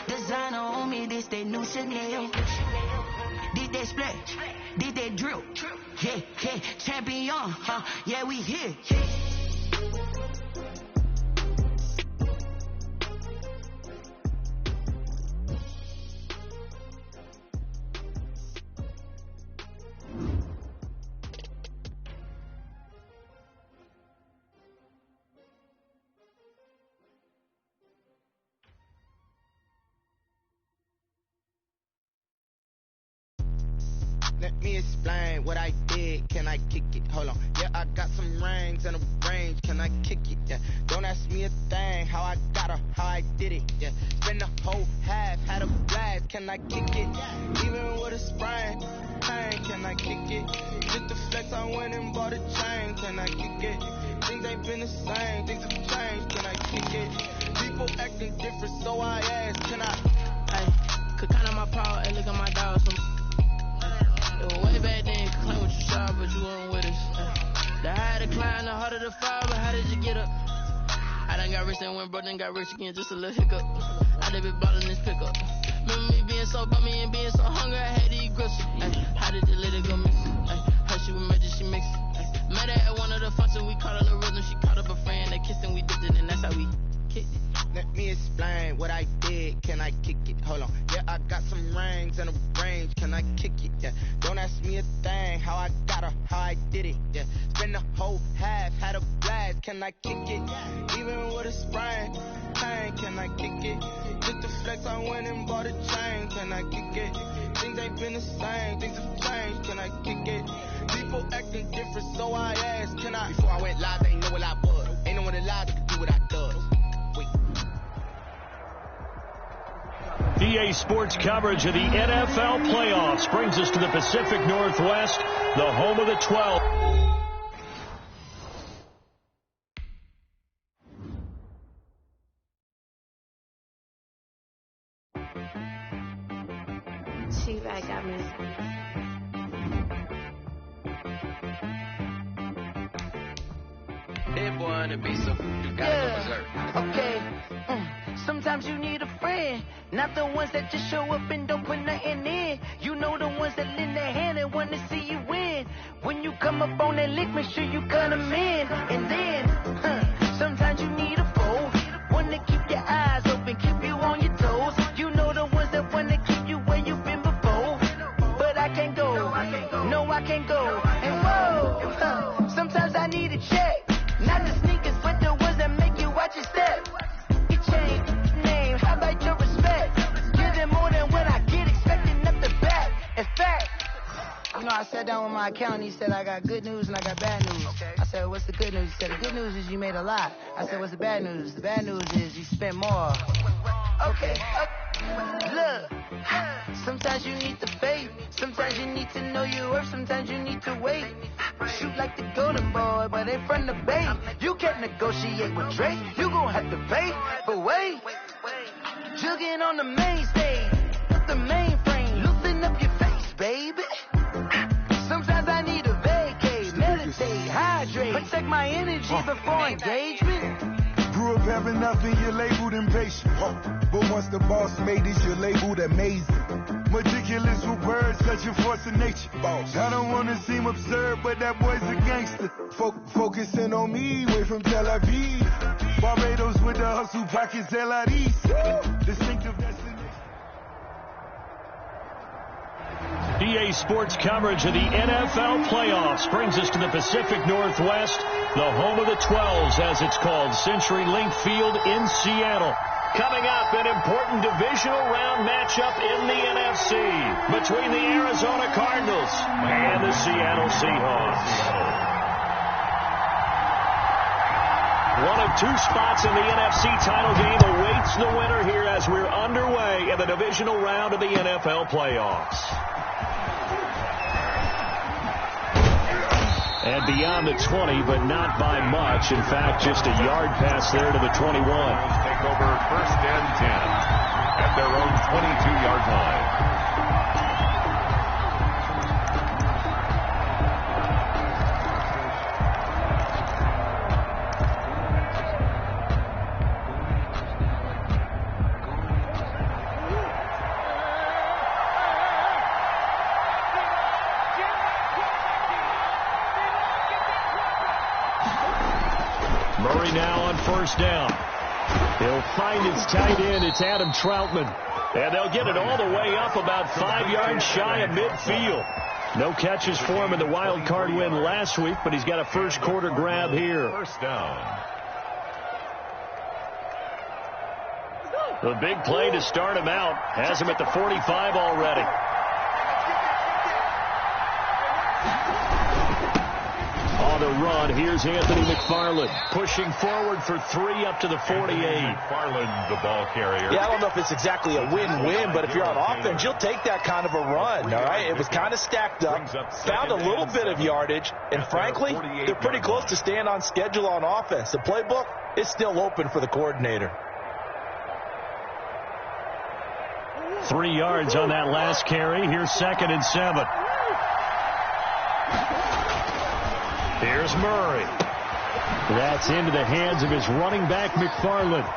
Designer on me, this that new Chanel. Did that splash, did that drill. Yeah, yeah, champion, yeah, we here. Let me explain what I did. Can I kick it? Hold on. Yeah, I got some rings and a range. Can I kick it? Yeah. Don't ask me a thing. How I got her, how I did it. Yeah. Spend the whole half, had a blast. Can I kick it? Even with a sprain. Pain. Can I kick it? Just the flex, I went and bought a chain. Can I kick it? Things ain't been the same. Things have changed. Can I kick it? People acting different, so I asked. Can I? Hey, could count on my power and look at my dogs. Way back then, you could claim what you saw, but you weren't with us. The higher the climb, the harder the fall, but how did you get up? I done got rich and went broke, then got rich again, just a little hiccup. I done been ballin' this pickup. Remember me being so bummy and being so hungry, I had to eat grits. How did you let it go miss? How she was magic, she mixed. Met her at one of the functions, we caught her the rhythm, she caught up a friend, they kissed and we dipped it, and that's how we kicked it. Let me explain what I did. Can I kick it? Hold on. Yeah, I got some rings and a range. Can I kick it? Yeah. Don't ask me a thing. How I got her, how I did it. Yeah. Spend the whole half, had a blast. Can I kick it? Even with a sprain. Pain. Can I kick it? Just the flex, I went and bought a chain. Can I kick it? Things ain't been the same. Things have changed. Can I kick it? People acting different, so I asked. Can I? Before I went live, they ain't know what I was. Ain't no one alive that could do what I does. EA Sports coverage of the NFL playoffs brings us to the Pacific Northwest, the home of the 12. T-Bag got me. That boy on the beat, so you gotta go berserk. Okay. Sometimes you need a friend, not the ones that just show up and don't put nothing in. You know the ones that lend their hand and want to see you win. When you come up on that lick, make sure you cut them in. And then, sometimes you need a foe, one to keep your eyes open, keep you on your toes. You know the ones that want to keep you where you've been before. But I can't go, no I can't go. And whoa, sometimes I need a check, not the sneakers, but the ones that make you watch your step. Name, how about your respect? Give them more than what I get, expecting up the back. In fact, you know, I sat down with my accountant, he said I got good news and I got bad news. Okay. I said, what's the good news? He said, the good news is you made a lot. I said, what's the bad news? The bad news is you spent more. Okay. Look, sometimes you need the faith, sometimes you need to know your worth, sometimes you need to wait. Shoot like the golden boy, but in front of the bay. You can't negotiate with Drake, you gon' have to pay. But wait, jugging on the main stage, the mainframe, loosen up your face, baby. Sometimes I need a vacate, meditate, hydrate, protect my energy before engagement. Grew up having nothing, you're labeled impatient. But once the boss made it, you're labeled amazing. Meticulous with words, such a force of nature. I don't wanna seem absurd, but that boy's a gangster. Focusing on me, way from Tel Aviv. Barbados with the hustle pockets, LRDs. Distinctive destination. EA Sports coverage of the NFL playoffs brings us to the Pacific Northwest, the home of the 12s, as it's called, CenturyLink Field in Seattle. Coming up, an important divisional round matchup in the NFC between the Arizona Cardinals and the Seattle Seahawks. One of two spots in the NFC title game awaits the winner here as we're underway in the divisional round of the NFL playoffs. And beyond the 20, but not by much. In fact, just a yard pass there to the 21. Take over 1st and 10 at their own 22-yard line. first down. He'll find his tight end. It's Adam Troutman. And they'll get it all the way up about 5 yards shy of midfield. No catches for him in the wild card win last week, but he's got a first quarter grab here. First down. The big play to start him out has him at the 45 already. On the run, here's Anthony McFarland pushing forward for 3 up to the 48. McFarland, the ball carrier. Yeah, I don't know if it's exactly a win-win, but if you're on offense, you'll take that kind of a run, all right? It was kind of stacked up, found a little bit of yardage, and frankly, they're pretty close to staying on schedule on offense. The playbook is still open for the coordinator. 3 yards on that last carry. Here's 2nd and 7. Here's Murray. That's into the hands of his running back, McFarland.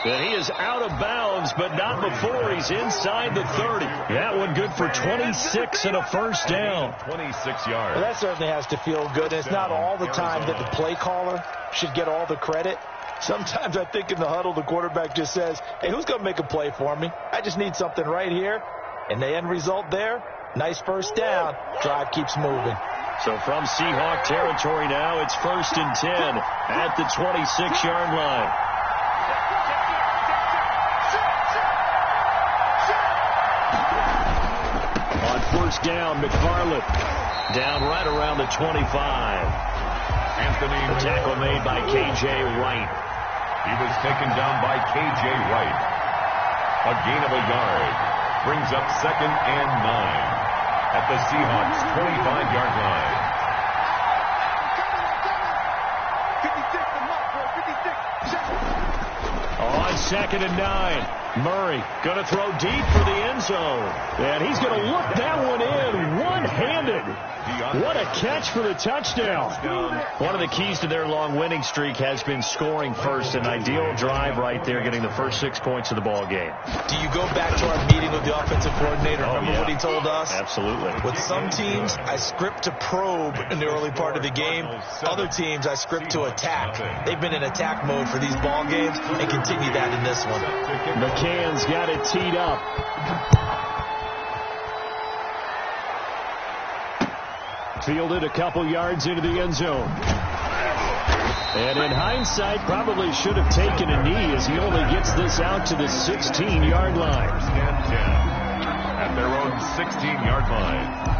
And he is out of bounds, but not before he's inside the 30. That one good for 26 and a first down. 26 yards. Well, that certainly has to feel good. It's not all the time that the play caller should get all the credit. Sometimes I think in the huddle, the quarterback just says, hey, who's going to make a play for me? I just need something right here. And the end result there, nice first down. Drive keeps moving. So from Seahawk territory now, it's 1st and 10 at the 26-yard line. On first down, McFarland down right around the 25. Anthony, the tackle made by K.J. Wright. He was taken down by K.J. Wright. A gain of a yard. Brings up 2nd and 9 at the Seahawks 25-yard line. On 2nd and 9, Murray going to throw deep for the end zone. And he's going to look that one in one-handed. What a catch for the touchdown. One of the keys to their long winning streak has been scoring first. An ideal drive right there, getting the first 6 points of the ball game. Do you go back to our meeting with the offensive coordinator? Remember what he told us? Absolutely. With some teams, I script to probe in the early part of the game. Other teams, I script to attack. They've been in attack mode for these ball games and continue that in this one. McCann's got it teed up. Fielded a couple yards into the end zone. And in hindsight, probably should have taken a knee as he only gets this out to the 16-yard line. 1st and 10 at their own 16-yard line.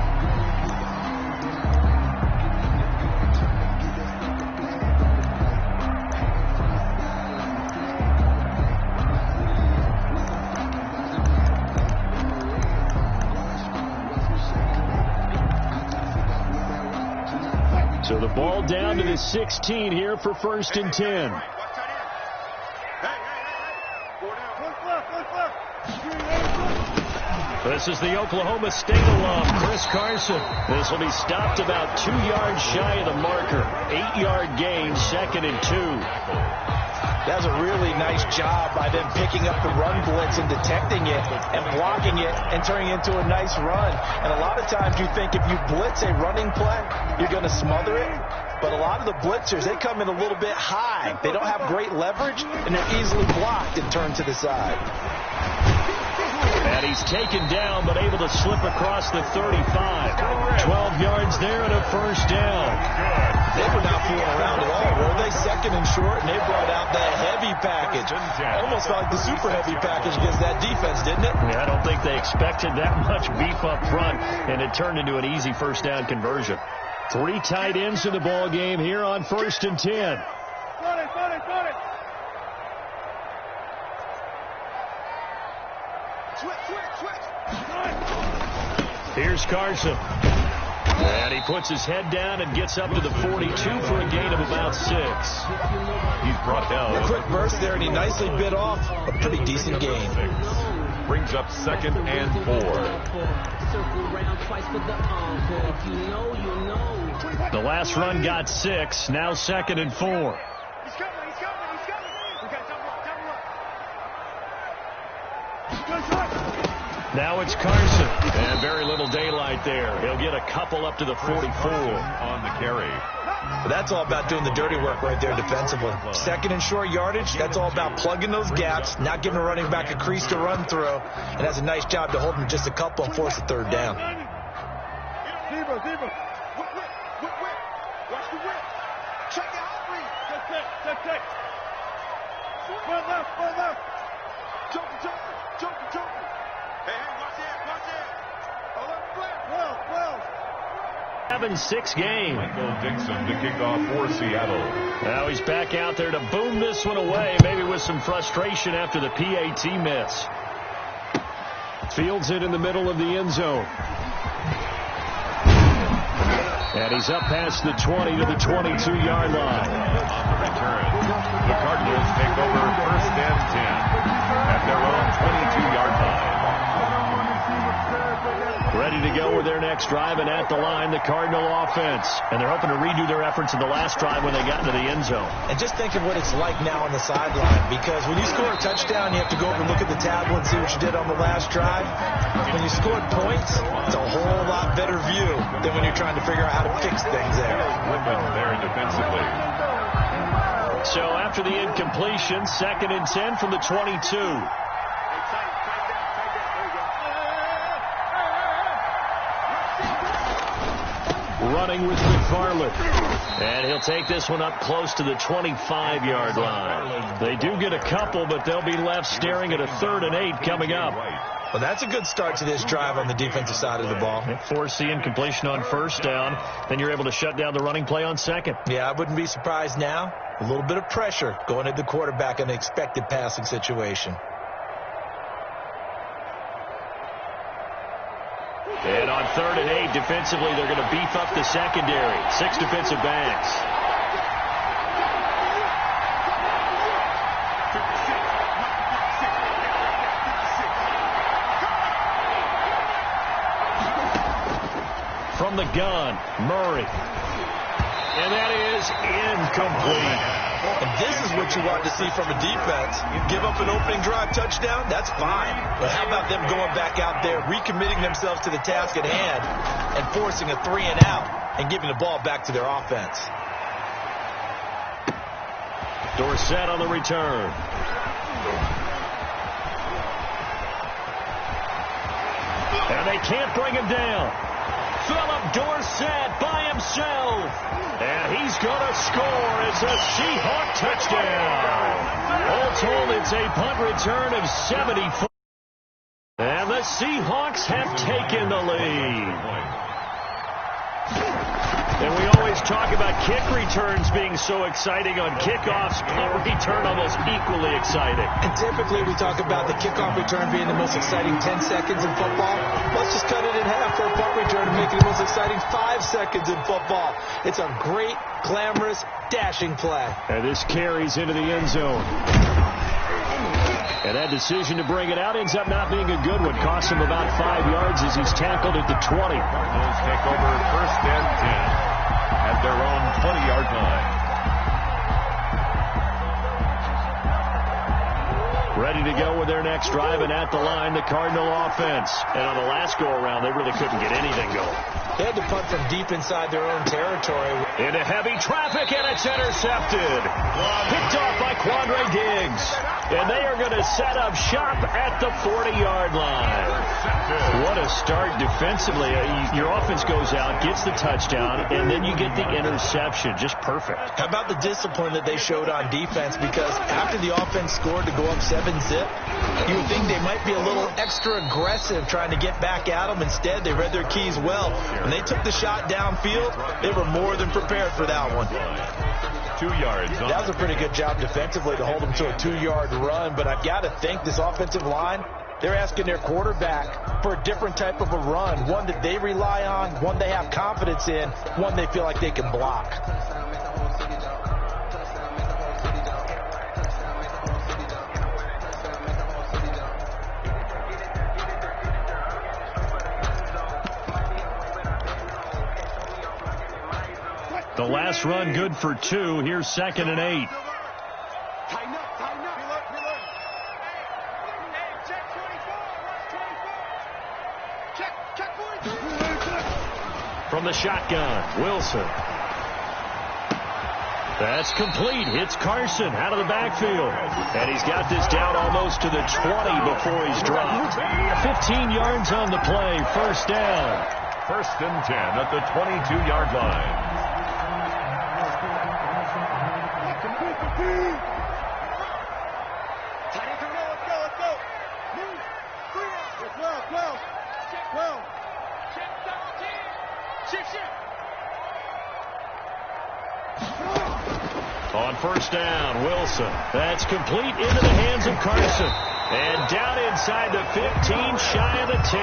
So the ball down to the 16 here for 1st and 10. This is the Oklahoma State alum, Chris Carson. This will be stopped about 2 yards shy of the marker. 8-yard gain, 2nd and 2. That's a really nice job by them picking up the run blitz and detecting it and blocking it and turning it into a nice run. And a lot of times you think if you blitz a running play, you're going to smother it. But a lot of the blitzers, they come in a little bit high. They don't have great leverage, and they're easily blocked and turned to the side. And he's taken down, but able to slip across the 35. 12 yards there and a first down. They were not fooling around at all, were they? 2nd and short, and they brought out that heavy package. Almost felt like the super heavy package against that defense, didn't it? Yeah, I don't think they expected that much beef up front, and it turned into an easy first down conversion. 3 tight ends in the ball game here on 1st and 10. Here's Carson. And he puts his head down and gets up to the 42 for a gain of about 6. He's brought down. A quick burst there, and he nicely bit off a pretty decent gain. Brings up 2nd and 4. The last run got 6. Now 2nd and 4. Now it's Carson. And very little daylight there. He'll get a couple up to the 44 on the carry. But that's all about doing the dirty work right there defensively. Second and short yardage, that's all about plugging those gaps, not giving a running back a crease to run through, and that's a nice job to hold him just a couple and force a third down. Zebra. Watch the whip. Check the hot read. Check. One left. Joker. Hey, watch it. Oh, well. 7-6 game. Michael Dixon to kick off for Seattle. Now he's back out there to boom this one away, maybe with some frustration after the PAT miss. Fields it in the middle of the end zone. And he's up past the 20 to the 22-yard line. On the return, the Cardinals take over first and 10 at their own 22-yard line. Ready to go with their next drive, and at the line, the Cardinal offense. And they're hoping to redo their efforts in the last drive when they got into the end zone. And just think of what it's like now on the sideline, because when you score a touchdown, you have to go over and look at the tablet and see what you did on the last drive. When you scored points, it's a whole lot better view than when you're trying to figure out how to fix things there. Whipping there defensively. So after the incompletion, 2nd and 10 from the 22. Running with McFarland. And he'll take this one up close to the 25-yard line. They do get a couple, but they'll be left staring at a 3rd and 8 coming up. Well, that's a good start to this drive on the defensive side of the ball. Force the incompletion on first down. Then you're able to shut down the running play on second. Yeah, I wouldn't be surprised now. A little bit of pressure going at the quarterback in an expected passing situation. And on 3rd and 8, defensively, they're going to beef up the secondary. 6 defensive backs. From the gun, Murray. And that is incomplete. And this is what you want to see from a defense. Give up an opening drive touchdown, that's fine. But how about them going back out there, recommitting themselves to the task at hand, and forcing a 3 and out, and giving the ball back to their offense. Dorsett on the return. And they can't bring him down. Philip Dorsett by himself. And he's going to score. It's a Seahawk touchdown. All told, it's a punt return of 74. And the Seahawks have taken the lead. And we always talk about kick returns being so exciting on kickoffs. Punt return almost equally exciting. And typically we talk about the kickoff return being the most exciting 10 seconds in football. Let's just cut it in half for a punt return and make it the most exciting 5 seconds in football. It's a great, glamorous, dashing play. And this carries into the end zone. And that decision to bring it out ends up not being a good one. Costs him about 5 yards as he's tackled at the 20. Cardinals take over first and 10 at their own 20-yard line. Ready to go with their next drive, and at the line, the Cardinal offense. And on the last go-around, they really couldn't get anything going. They had to punt from deep inside their own territory. Into heavy traffic, and it's intercepted. Picked off by Quandre Diggs. And they are going to set up shop at the 40-yard line. What a start defensively. Your offense goes out, gets the touchdown, and then you get the interception. Just perfect. How about the discipline that they showed on defense? Because after the offense scored to go up 7-zip, you would think they might be a little extra aggressive trying to get back at them. Instead, they read their keys well. When they took the shot downfield, they were more than prepared for that one. 2 yards. That was a pretty good job defensively to hold them to a 2-yard run, but I've got to think this offensive line, they're asking their quarterback for a different type of a run, one that they rely on, one they have confidence in, one they feel like they can block. The last run good for 2. Here's 2nd and 8. Tighten up. From the shotgun, Wilson. That's complete. Hits Carson out of the backfield. And he's got this down almost to the 20 before he's dropped. 15 yards on the play. First down. First and 10 at the 22-yard line. On first down, Wilson. That's complete into the hands of Carson. And down inside the 15, shy of the 10.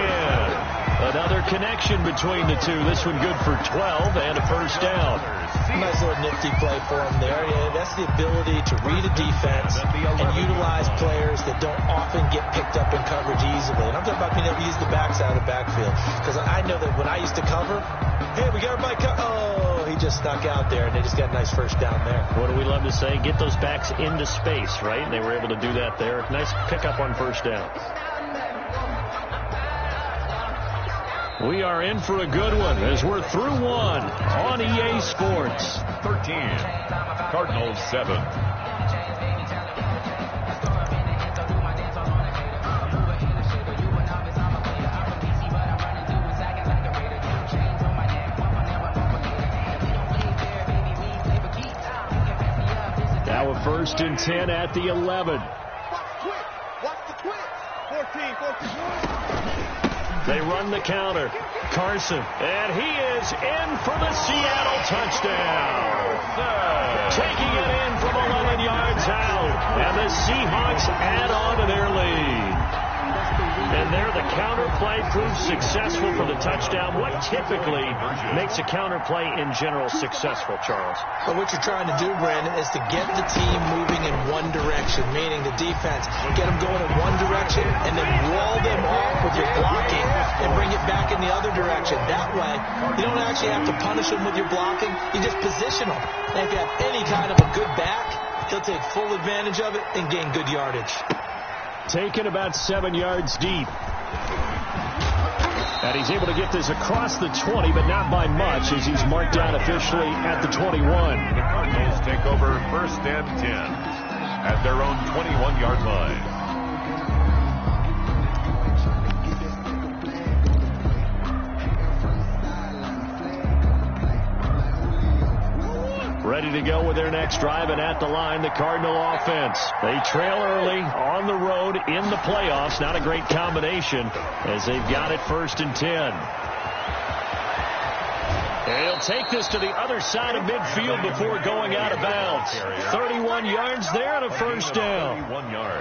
Another connection between the two. This one good for 12 and a first down. Nice little nifty play for him there. Yeah, that's the ability to read a defense and utilize players that don't often get picked up in coverage easily. And I'm talking about being able to use the backside of the backfield. Because I know that when I used to cover, hey, we got everybody oh, he just snuck out there, and they just got a nice first down there. What do we love to say? Get those backs into space, right? And they were able to do that there. Nice pickup on first down. We are in for a good one as we're through one on EA Sports. 13, Cardinals 7. Now a first and 10 at the 11. Watch the twitch. 14. They run the counter. Carson, and he is in for the Seattle touchdown. Taking it in from 11 yards out. And the Seahawks add on to their lead. And there the counter play proves successful for the touchdown. What typically makes a counter play in general successful, Charles? But what you're trying to do, Brandon, is to get the team moving in one direction, meaning the defense. Get them going in one direction and then wall them off with your blocking and bring it back in the other direction. That way, you don't actually have to punish them with your blocking. You just position them. And if you have any kind of a good back, he'll take full advantage of it and gain good yardage. Taken about 7 yards deep. And he's able to get this across the 20, but not by much, as he's marked down officially at the 21. The Cardinals take over first and 10 at their own 21-yard line. Ready to go with their next drive, and at the line, the Cardinal offense. They trail early on the road in the playoffs. Not a great combination as they've got it first and 10. And he'll take this to the other side of midfield before going out of bounds. 31 yards there and a first down.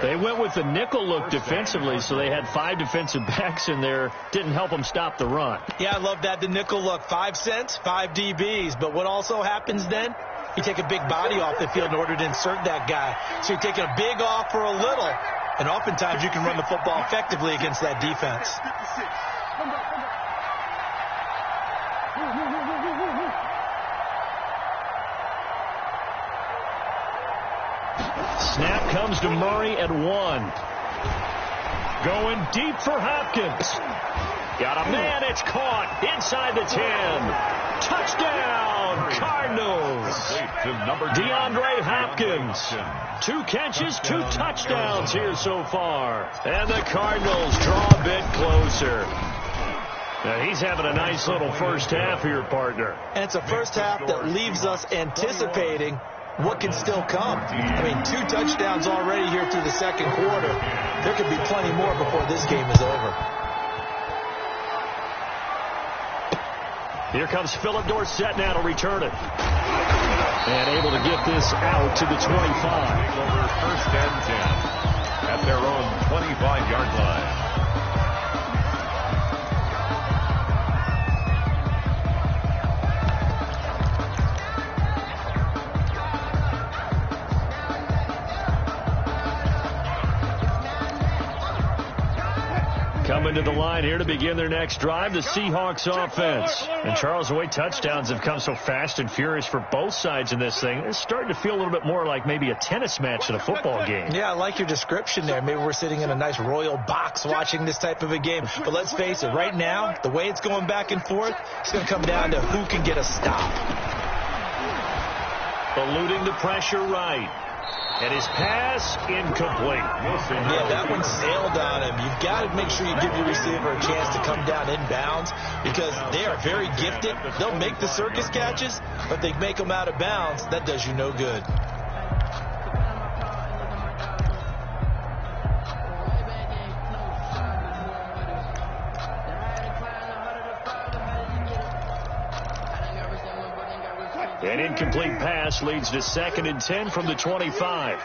They went with the nickel look defensively, so they had 5 defensive backs in there. Didn't help them stop the run. Yeah, I love that, the nickel look. 5 cents, 5 DBs. But what also happens then? You take a big body off the field in order to insert that guy. So you're taking a big off for a little. And oftentimes you can run the football effectively against that defense. Snap comes to Murray at 1. Going deep for Hopkins. Got a man, it's caught inside the 10. Touchdown, Cardinals. DeAndre Hopkins. 2 catches, 2 touchdowns here so far. And the Cardinals draw a bit closer. Now he's having a nice little first half here, partner. And it's a first half that leaves us anticipating what can still come. I mean, 2 touchdowns already here through the second quarter. There could be plenty more before this game is over. Here comes Philip Dorsett now to return it. And able to get this out to the 25. Over first and 10 at their own 25-yard line. Coming to the line here to begin their next drive, the Seahawks offense. And Charles, the way touchdowns have come so fast and furious for both sides in this thing, it's starting to feel a little bit more like maybe a tennis match than a football game. Yeah, I like your description there. Maybe we're sitting in a nice royal box watching this type of a game. But let's face it, right now, the way it's going back and forth, it's going to come down to who can get a stop. Eluding the pressure right. And his pass incomplete. Yeah, that one sailed on him. You've got to make sure you give your receiver a chance to come down inbounds because they are very gifted. They'll make the circus catches, but they make them out of bounds. That does you no good. An incomplete pass leads to 2nd and 10 from the 25.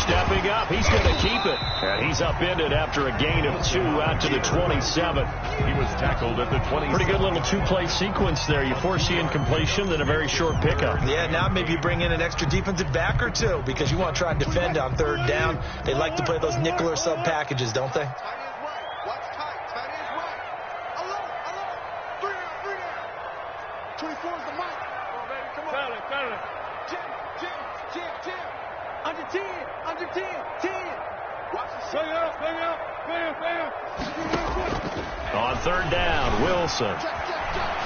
Stepping up, he's going to keep it. And he's upended after a gain of 2 out to the 27. He was tackled at the 20. Pretty good little 2-play sequence there. You force the incompletion, then a very short pickup. Yeah, now maybe you bring in an extra defensive back or two because you want to try and defend on 3rd down. They like to play those nickel or sub packages, don't they? On 3rd down, Wilson.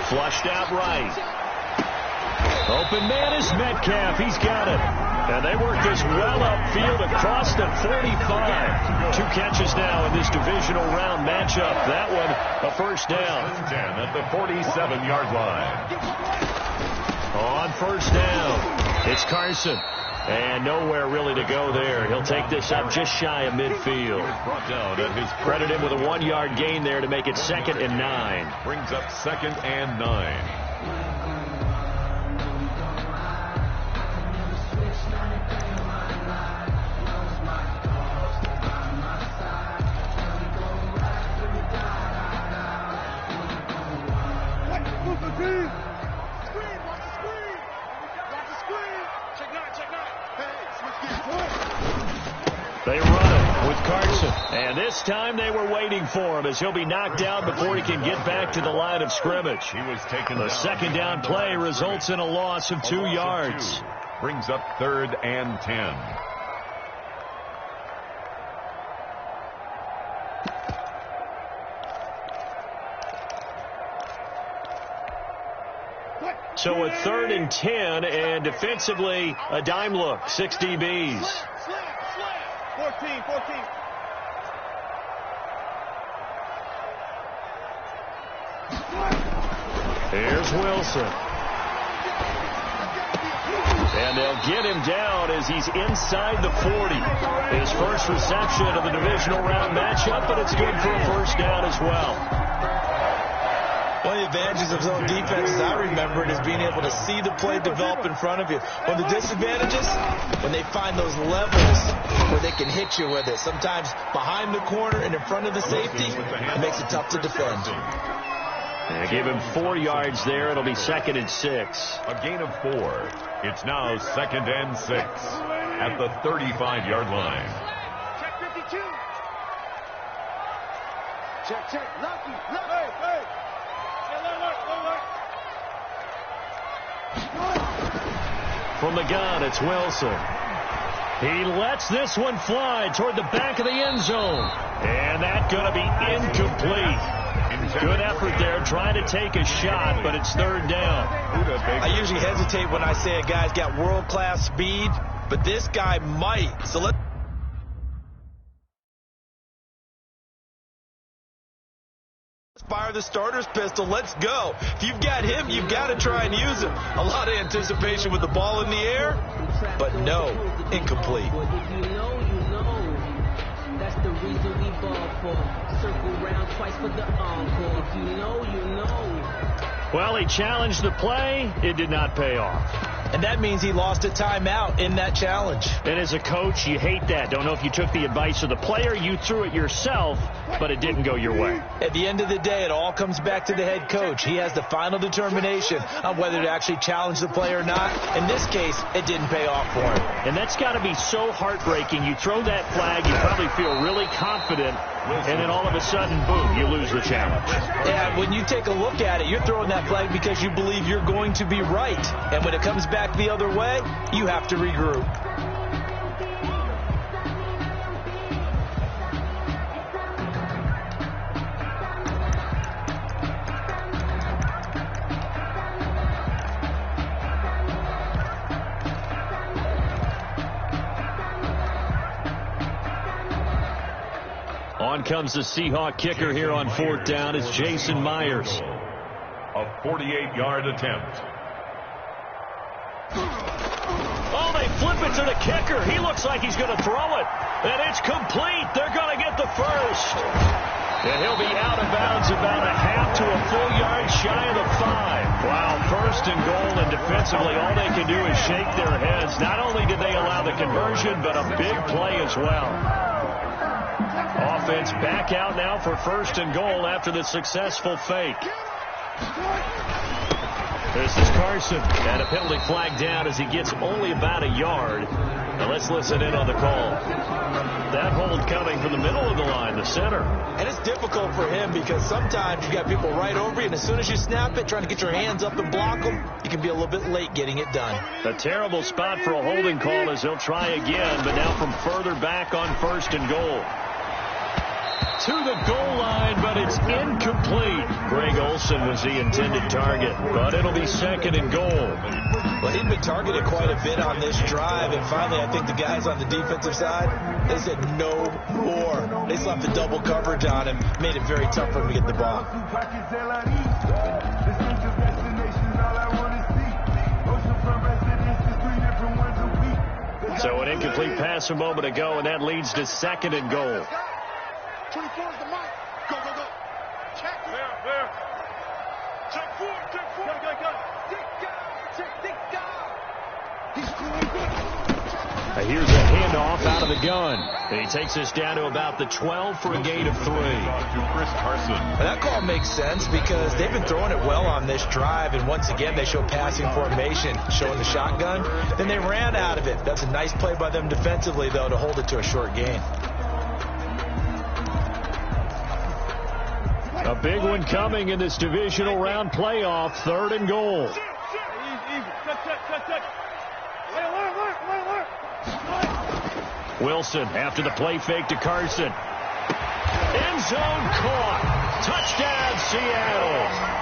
Flushed out right. Open man is Metcalf. He's got it. And they work this well upfield across the 45. 2 catches now in this divisional round matchup. That one, a 1st down. 10 at the 47-yard line. On 1st down, it's Carson. And nowhere really to go there. He'll take this up just shy of midfield. Credit him with a 1-yard gain there to make it 2nd and 9. Brings up 2nd and 9. They run it with Carson. And this time they were waiting for him as he'll be knocked out before he can get back to the line of scrimmage. He was taken. The 2nd down play results in a loss of 2 yards. Brings up 3rd and 10. So a 3rd and 10, and defensively a dime look. 6 DBs. 14. Here's Wilson. And they'll get him down as he's inside the 40. His first reception of the divisional round matchup, but it's good for a 1st down as well. One of the advantages of zone defense, as I remember it, is being able to see the play develop in front of you. One of the disadvantages, when they find those levels where they can hit you with it. Sometimes behind the corner and in front of the safety, it makes it tough to defend. They gave him 4 yards there. It'll be 2nd and 6. A gain of 4. It's now 2nd and 6 at the 35-yard line. Check 52. Check. Lucky. Hey. From the gun, it's Wilson. He lets this one fly toward the back of the end zone. And that's going to be incomplete. Good effort there, trying to take a shot, but it's 3rd down. I usually hesitate when I say a guy's got world-class speed, but this guy might. So let's fire the starter's pistol. Let's go. If you've got him, you've got to try and use him. A lot of anticipation with the ball in the air, but no, incomplete. You know. That's the reason we ball for. Circle round twice for the encore. If you know. Well, he challenged the play. It did not pay off. and that means he lost a timeout in that challenge. And as a coach, you hate that. Don't know if you took the advice of the player, you threw it yourself, but it didn't go your way. At the end of the day, it all comes back to the head coach. He has the final determination on whether to actually challenge the play or not. In this case, it didn't pay off for him. And that's got to be so heartbreaking. You throw that flag, you probably feel really confident, and then all of a sudden, boom, you lose the challenge. Yeah, when you take a look at it, you're throwing that flag because you believe you're going to be right. And when it comes back the other way, you have to regroup. On comes the Seahawk kicker here on 4th down. It's Jason Myers. A 48-yard attempt. Oh, they flip it to the kicker. He looks like he's going to throw it. And it's complete. They're going to get the first. And he'll be out of bounds about a half to a full yard shy of the 5. Wow, 1st and goal, and defensively all they can do is shake their heads. Not only did they allow the conversion, but a big play as well. Offense back out now for 1st and goal after the successful fake. This is Carson, and a penalty flag down as he gets only about a yard. Now let's listen in on the call. That hold coming from the middle of the line, the center. And it's difficult for him because sometimes you got people right over you, and as soon as you snap it, trying to get your hands up and block them, you can be a little bit late getting it done. A terrible spot for a holding call as he'll try again, but now from further back on 1st and goal. To the goal line, but it's incomplete. Greg Olsen was the intended target, but it'll be 2nd and goal. Well, he'd been targeted quite a bit on this drive, and finally I think the guys on the defensive side, they said no more. They slapped the double coverage on him, made it very tough for him to get the ball. So an incomplete pass a moment ago, and that leads to 2nd and goal. 24 is the mark. Go, go, go. Check. Where? Check 4. He's going. Here's a handoff out of the gun. And he takes us down to about the 12 for a gain of 3. To Chris Carson. That call makes sense because they've been throwing it well on this drive, and once again they show passing formation, showing the shotgun. Then they ran out of it. That's a nice play by them defensively, though, to hold it to a short gain. A big one coming in this divisional round playoff, 3rd and goal. Wilson after the play fake to Carson. End zone caught. Touchdown, Seattle.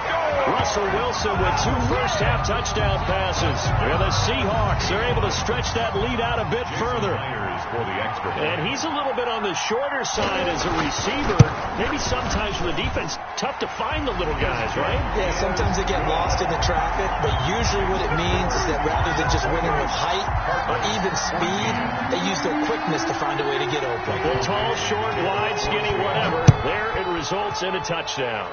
Russell Wilson with 2 first-half touchdown passes. And the Seahawks are able to stretch that lead out a bit further. And he's a little bit on the shorter side as a receiver. Maybe sometimes for the defense, tough to find the little guys, right? Yeah, sometimes they get lost in the traffic, but usually what it means is that rather than just winning with height or even speed, they use their quickness to find a way to get open. Well, tall, short, wide, skinny, whatever. There it results in a touchdown.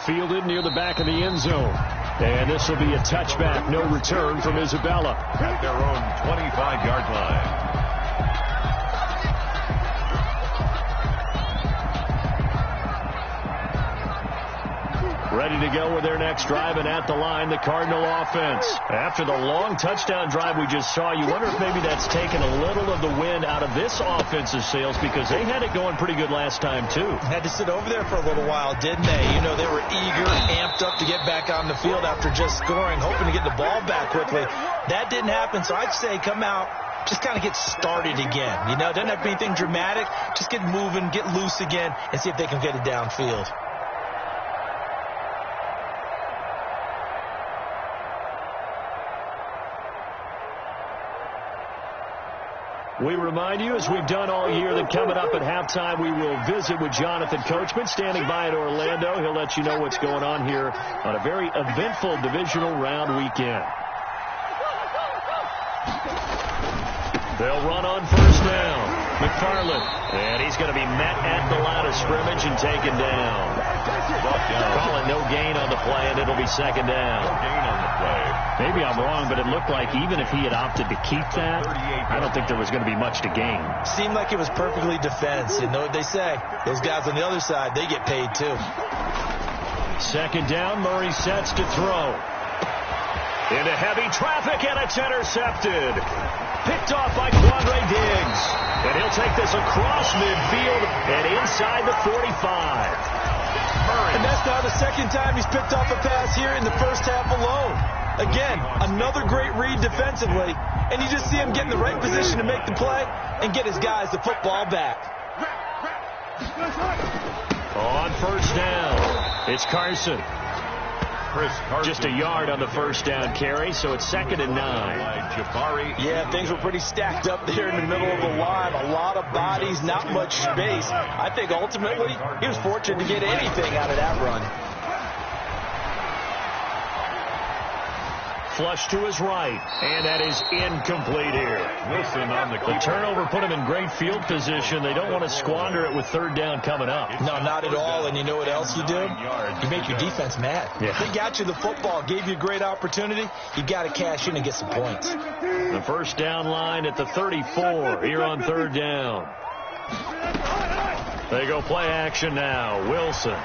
Fielded near the back of the end zone. And this will be a touchback. No return from Isabella. At their own 25-yard line. Ready to go with their next drive, and at the line, the Cardinal offense. After the long touchdown drive we just saw, you wonder if maybe that's taken a little of the wind out of this offensive sails because they had it going pretty good last time, too. Had to sit over there for a little while, didn't they? You know, they were eager, amped up to get back on the field after just scoring, hoping to get the ball back quickly. That didn't happen, so I'd say come out, just kind of get started again. You know, it doesn't have to be anything dramatic. Just get moving, get loose again, and see if they can get it downfield. We remind you, as we've done all year, that coming up at halftime, we will visit with Jonathan Coachman, standing by in Orlando. He'll let you know what's going on here on a very eventful divisional round weekend. They'll run on 1st down. McFarland, and he's going to be met at the line of scrimmage and taken down. Calling no gain on the play, and it'll be second down. No gain on the play. Maybe I'm wrong, but it looked like even if he had opted to keep that, I don't think there was going to be much to gain. Seemed like it was perfectly defense. You know what they say. Those guys on the other side, they get paid too. Second down, Murray sets to throw. Into heavy traffic, and it's intercepted. Picked off by Quandre Diggs. And he'll take this across midfield and inside the 45. And that's now the second time he's picked off a pass here in the first half alone. Again, another great read defensively, and you just see him get in the right position to make the play and get his guys the football back. On first down, it's Carson. Just a yard on the first down carry, so it's 2nd and 9. Yeah, things were pretty stacked up there in the middle of the line. A lot of bodies, not much space. I think ultimately he was fortunate to get anything out of that run. Flush to his right, and that is incomplete here. Wilson on the turnover put him in great field position. They don't want to squander it with third down coming up. No, not at all. And you know what else you do? You make your defense mad. Yeah. They got you the football, gave you a great opportunity. You got to cash in and get some points. The first down line at the 34 here on third down. They go play action now. Wilson.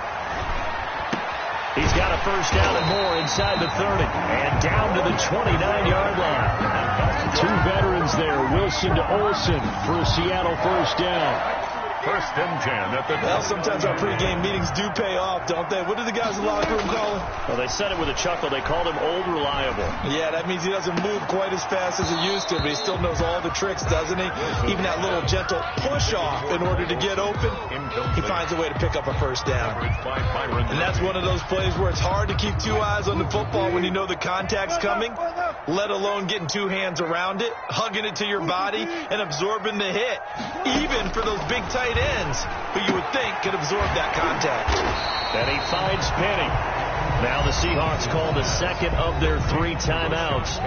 He's got a first down and more inside the 30 and down to the 29-yard line. Two veterans there, Wilson to Olsen for a Seattle first down. First and 10. Well, sometimes our pregame meetings do pay off, don't they? What did the guys in the locker room call him? Well, they said it with a chuckle. They called him Old Reliable. Yeah, that means he doesn't move quite as fast as he used to, but he still knows all the tricks, doesn't he? Even that little gentle push-off in order to get open, he finds a way to pick up a first down. And that's one of those plays where it's hard to keep two eyes on the football when you know the contact's coming, let alone getting two hands around it, hugging it to your body, and absorbing the hit, even for those big tight ends who you would think could absorb that contact. And he finds Penny. Now the Seahawks call the second of their 3 timeouts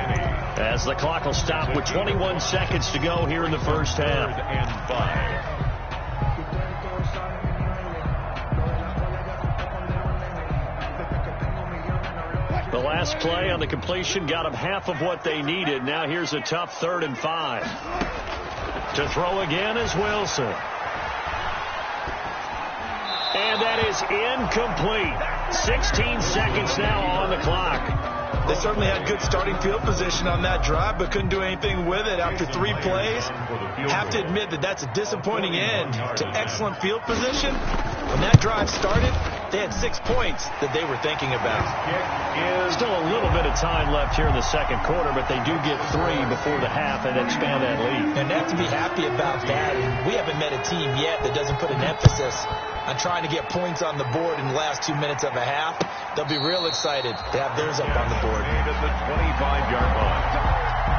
as the clock will stop with 21 seconds to go here in the first half. The last play on the completion got them half of what they needed. Now here's a tough 3rd and 5. To throw again is Wilson. And that is incomplete. 16 seconds now on the clock. They certainly had good starting field position on that drive, but couldn't do anything with it after 3 plays. Have to admit that that's a disappointing end to excellent field position. When that drive started, they had 6 points that they were thinking about. Still a little bit of time left here in the second quarter, but they do get 3 before the half and expand that lead. And they have to be happy about that. And we haven't met a team yet that doesn't put an emphasis on trying to get points on the board in the last 2 minutes of a half. They'll be real excited to have theirs up on the board. At the 25-yard line.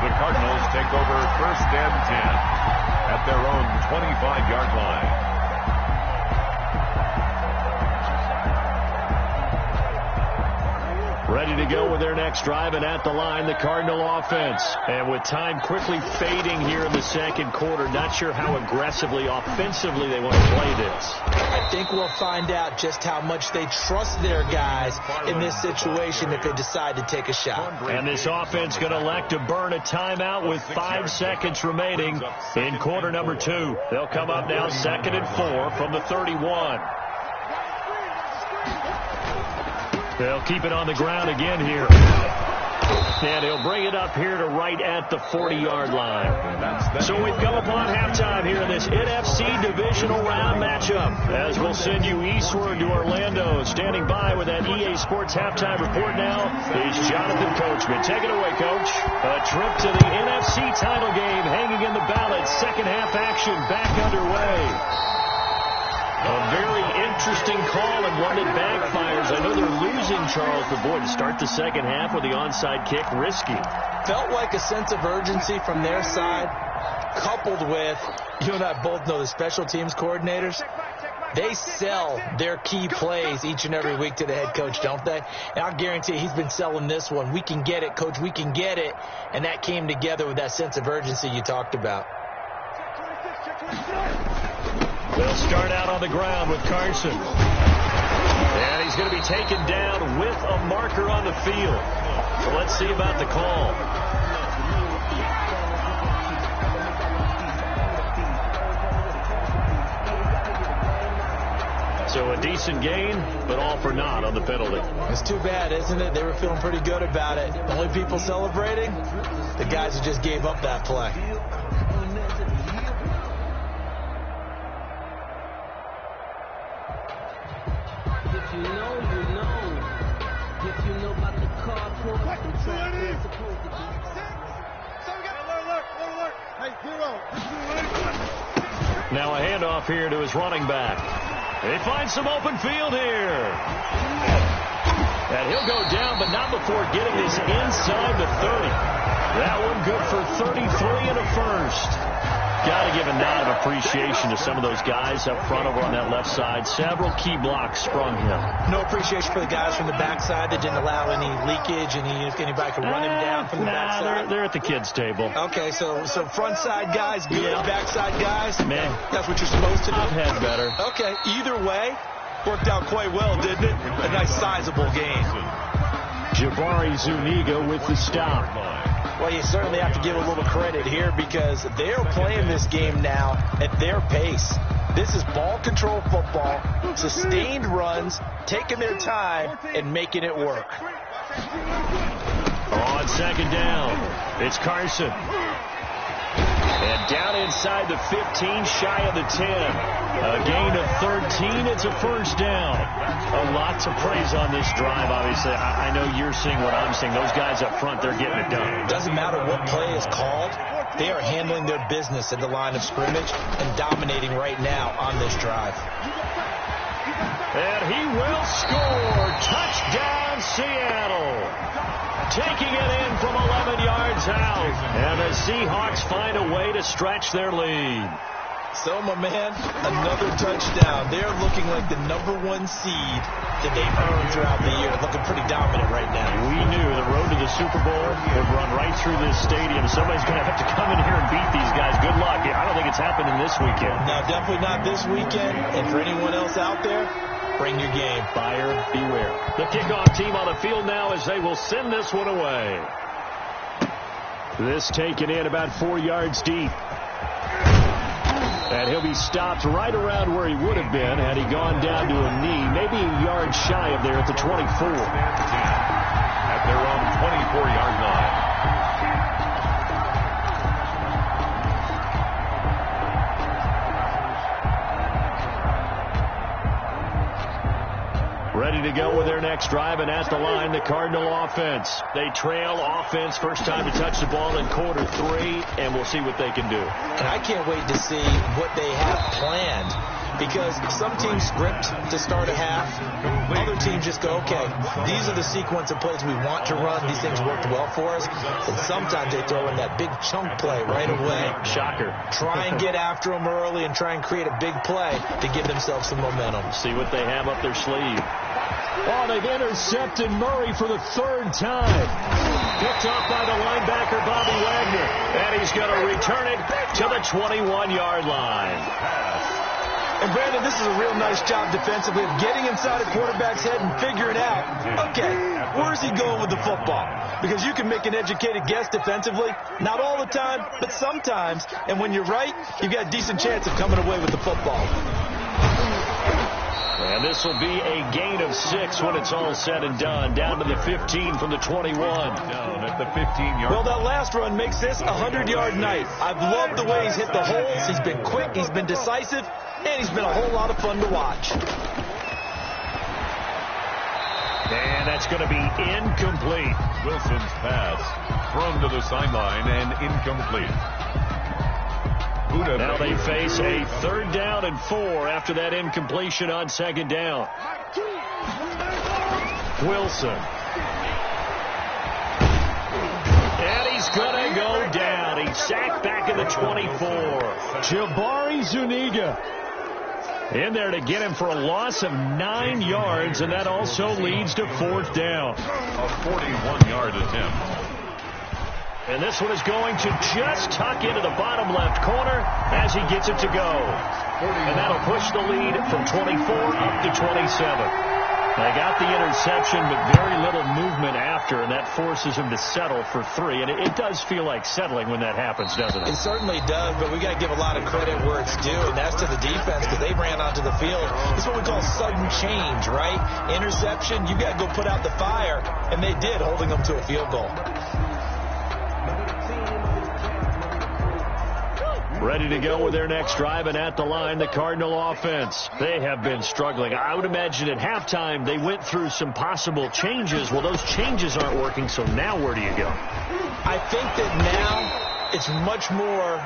The Cardinals take over first and 10 at their own 25-yard line. Ready to go with their next drive, and at the line, the Cardinal offense. And with time quickly fading here in the second quarter, not sure how aggressively, offensively they want to play this. I think we'll find out just how much they trust their guys in this situation if they decide to take a shot. And this offense going to elect to burn a timeout with 5 seconds remaining in quarter number 2. They'll come up now 2nd and 4 from the 31. They'll keep it on the ground again here. And he'll bring it up here to right at the 40-yard line. So we've come upon halftime here in this NFC divisional round matchup. As we'll send you eastward to Orlando. Standing by with that EA Sports halftime report now is Jonathan Coachman. Take it away, Coach. A trip to the NFC title game hanging in the balance. Second half action back underway. A very interesting call and one that backfires. I know they're losing, Charles, but boy, to start the second half with the onside kick, risky. Felt like a sense of urgency from their side, coupled with, you and I both know the special teams coordinators. They sell their key plays each and every week to the head coach, don't they? And I'll guarantee you he's been selling this one. We can get it, Coach, we can get it. And that came together with that sense of urgency you talked about. They'll start out on the ground with Carson. And he's going to be taken down with a marker on the field. So let's see about the call. So a decent gain, but all for naught on the penalty. It's too bad, isn't it? They were feeling pretty good about it. The only people celebrating, the guys who just gave up that play. If you know, you know. If you know about the carpool, the track where it's supposed to be. Hey, hero. Now a handoff here to his running back. They find some open field here. And he'll go down, but not before getting this inside the 30. That one good for 33 and a first. Got to give a nod of appreciation to some of those guys up front over on that left side. Several key blocks sprung him. No appreciation for the guys from the backside that didn't allow any leakage, and if anybody could run him down from the backside. They're at the kids' table. Okay, so front side guys, good, backside guys. Man, that's what you're supposed to do. I've had better. Okay, either way, worked out quite well, didn't it? A nice sizable game. Jabari Zuniga with the stop. Well, you certainly have to give a little credit here because they're playing this game now at their pace. This is ball control football, sustained runs, taking their time and making it work. On second down, it's Carson. And down inside the 15, shy of the 10. A gain of 13, it's a first down. A lot to praise on this drive, obviously. I know you're seeing what I'm seeing. Those guys up front, they're getting it done. Doesn't matter what play is called. They are handling their business at the line of scrimmage and dominating right now on this drive. And he will score. Touchdown, Seattle. Taking it in from 11 yards out. And the Seahawks find a way to stretch their lead. So, my man, another touchdown. They're looking like the #1 seed that they've earned throughout the year. Looking pretty dominant right now. We knew the road to the Super Bowl would run right through this stadium. Somebody's going to have to come in here and beat these guys. Good luck. I don't think it's happening this weekend. No, definitely not this weekend. And for anyone else out there, bring your game. Buyer beware. The kickoff team on the field now as they will send this one away. This taken in about 4 yards deep. And he'll be stopped right around where he would have been had he gone down to a knee, maybe a yard shy of there at the 24. At their own 24-yard line. Ready to go with their next drive, and at the line, the Cardinal offense. They trail offense, first time to touch the ball in quarter 3, and we'll see what they can do. And I can't wait to see what they have planned, because some teams script to start a half. Other teams just go, okay, these are the sequence of plays we want to run. These things worked well for us. And sometimes they throw in that big chunk play right away. Shocker. Try and get after them early and try and create a big play to give themselves some momentum. See what they have up their sleeve. Oh, they've intercepted Murray for the 3rd time. Picked off by the linebacker, Bobby Wagner. And he's going to return it to the 21-yard line. And, Brandon, this is a real nice job defensively of getting inside a quarterback's head and figuring out, okay, where's he going with the football? Because you can make an educated guess defensively. Not all the time, but sometimes. And when you're right, you've got a decent chance of coming away with the football. And this will be a gain of 6 when it's all said and done. Down to the 15 from the 21. Down at the 15-yard. Well, that last run makes this a 100-yard night. I've loved the way he's hit the holes. He's been quick. He's been decisive. And he's been a whole lot of fun to watch. And that's going to be incomplete. Wilson's pass thrown to the sideline and incomplete. Now they face a 3rd down and 4 after that incompletion on 2nd down. Wilson. And he's going to go down. He's sacked back in the 24. Jabari Zuniga in there to get him for a loss of 9 yards, and that also leads to 4th down. A 41-yard attempt. And this one is going to just tuck into the bottom left corner as he gets it to go. And that'll push the lead from 24 up to 27. They got the interception, but very little movement after, and that forces him to settle for 3. And it does feel like settling when that happens, doesn't it? It certainly does, but we got to give a lot of credit where it's due, and that's to the defense because they ran onto the field. It's what we call sudden change, right? Interception, you got to go put out the fire, and they did, holding them to a field goal. Ready to go with their next drive, and at the line, the Cardinal offense. They have been struggling. I would imagine at halftime they went through some possible changes. Well, those changes aren't working, so now where do you go? I think that now it's much more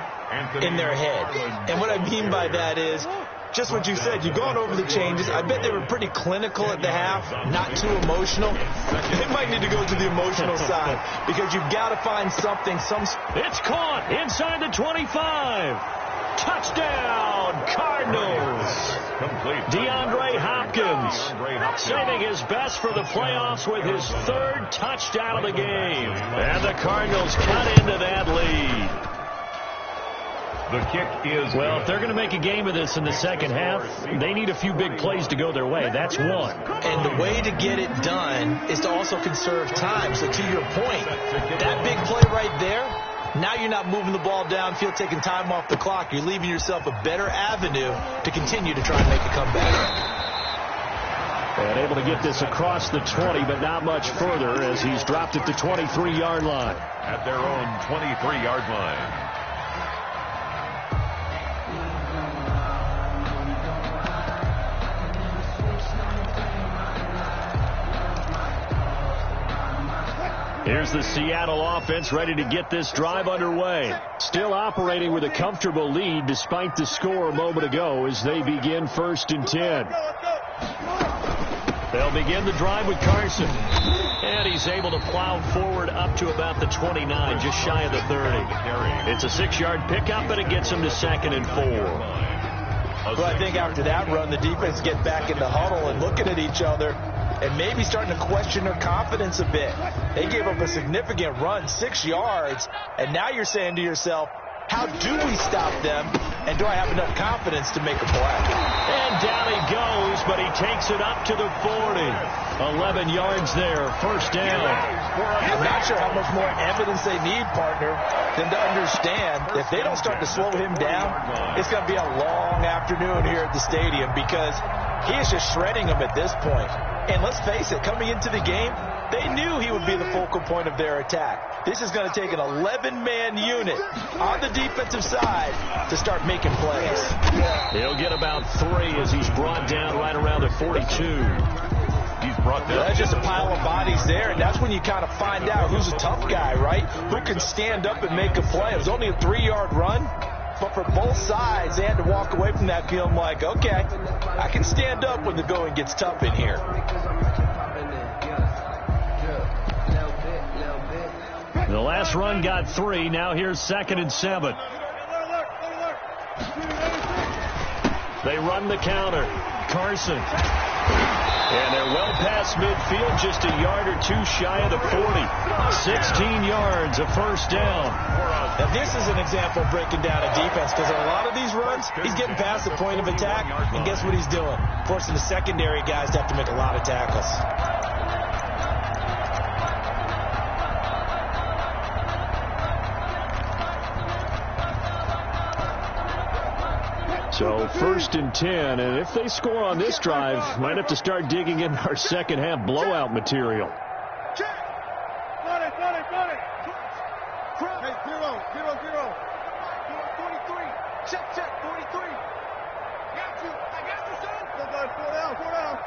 in their head. And what I mean by that is just what you said. You've gone over the changes. I bet they were pretty clinical at the half, not too emotional. They might need to go to the emotional side because you've got to find something. It's caught inside the 25. Touchdown, Cardinals. DeAndre Hopkins saving his best for the playoffs with his 3rd touchdown of the game. And the Cardinals cut into that lead. The kick is well, if they're going to make a game of this in the second half, they need a few big plays to go their way. That's one. And the way to get it done is to also conserve time. So to your point, that big play right there, now you're not moving the ball downfield, taking time off the clock. You're leaving yourself a better avenue to continue to try and make a comeback. And able to get this across the 20, but not much further as he's dropped at the 23-yard line. At their own 23-yard line. Here's the Seattle offense ready to get this drive underway. Still operating with a comfortable lead despite the score a moment ago as they begin 1st and 10. They'll begin the drive with Carson. And he's able to plow forward up to about the 29, just shy of the 30. It's a 6-yard pickup, but it gets him to 2nd and 4. Well, I think after that run, the defense get back in the huddle and looking at each other and maybe starting to question their confidence a bit. They gave up a significant run, 6 yards, and now you're saying to yourself, how do we stop them, and do I have enough confidence to make a play? And down he goes, but he takes it up to the 40. 11 yards there, 1st down. I'm not sure how much more evidence they need, partner, than to understand if they don't start to slow him down, it's going to be a long afternoon here at the stadium because he is just shredding them at this point. And let's face it, coming into the game, they knew he would be the focal point of their attack. This is going to take an 11-man unit on the defensive side to start making plays. He'll get about 3 as he's brought down right around the 42. He's brought down. That's just a pile of bodies there, and that's when you kind of find out who's a tough guy, right? Who can stand up and make a play. It was only a 3-yard run, but for both sides, they had to walk away from that feeling like, okay, I can stand up when the going gets tough in here. The last run got 3. Now here's 2nd and 7. They run the counter. Carson. And they're well past midfield, just a yard or 2 shy of the 40. 16 yards, a 1st down. Now this is an example of breaking down a defense because on a lot of these runs, he's getting past the point of attack, and guess what he's doing? Forcing the secondary guys to have to make a lot of tackles. So 1st and 10, and if they score on this drive, might have to start digging in our second half blowout material. Check. Got it. Hey, zero. 43. Check, 43. Got you. I got you, son. Go, four down. Four left.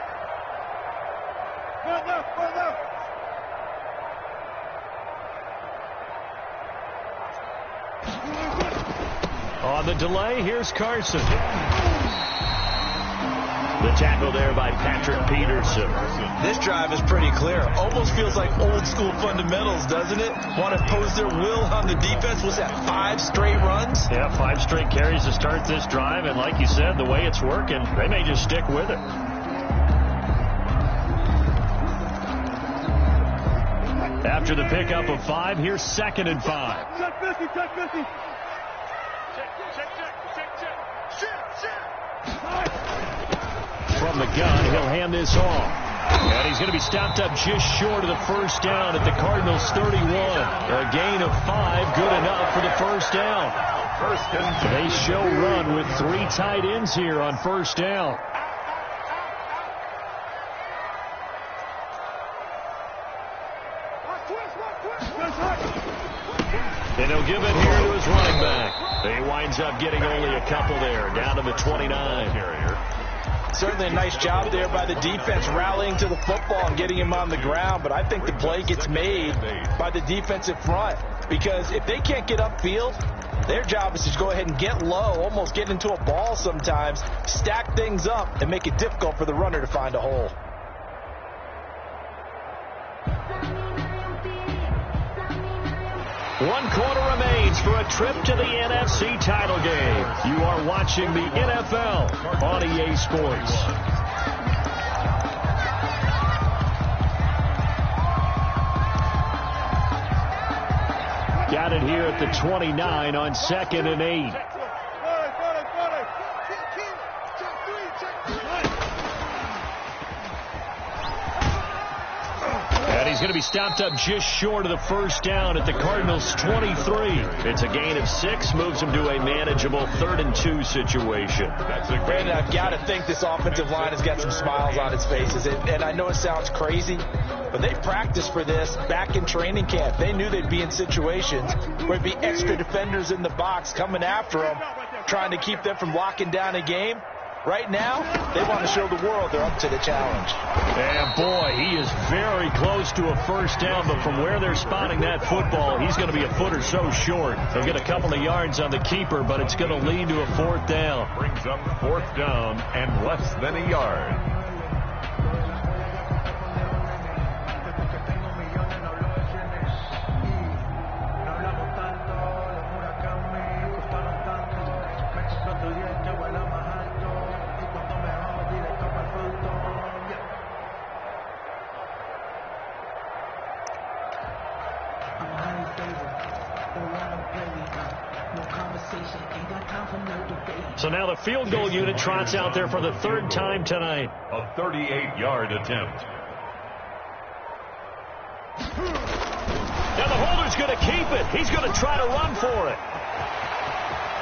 On the delay, here's Carson. The tackle there by Patrick Peterson. This drive is pretty clear. Almost feels like old school fundamentals, doesn't it? Want to impose their will on the defense. Was that 5 straight runs? Yeah, 5 straight carries to start this drive. And like you said, the way it's working, they may just stick with it. After the pickup of 5, here's 2nd and 5. Check 50. From the gun, he'll hand this off. And he's going to be stopped up just short of the first down at the Cardinals' 31. A gain of 5, good enough for the first down. They show run with 3 tight ends here on first down. And he'll give it here to his running back. He winds up getting only a couple there, down to the 29. Certainly a nice job there by the defense rallying to the football and getting him on the ground, but I think the play gets made by the defensive front, because if they can't get upfield, their job is to go ahead and get low, almost get into a ball sometimes, stack things up, and make it difficult for the runner to find a hole. One quarter remains for a trip to the NFC title game. You are watching the NFL on EA Sports. Got it here at the 29 on 2nd and 8. He's going to be stopped up just short of the first down at the Cardinals' 23. It's a gain of 6, moves him to a manageable 3rd and 2 situation. Brandon, I've got to think this offensive line has got some smiles on its faces. And I know it sounds crazy, but they practiced for this back in training camp. They knew they'd be in situations where there'd be extra defenders in the box coming after them, trying to keep them from locking down a game. Right now, they want to show the world they're up to the challenge. And boy, he is very close to a first down, but from where they're spotting that football, he's going to be a foot or so short. They'll get a couple of yards on the keeper, but it's going to lead to a 4th down. Brings up 4th down and less than a yard. So now the field goal unit trots out there for the 3rd time tonight. A 38-yard attempt. Now the holder's going to keep it. He's going to try to run for it.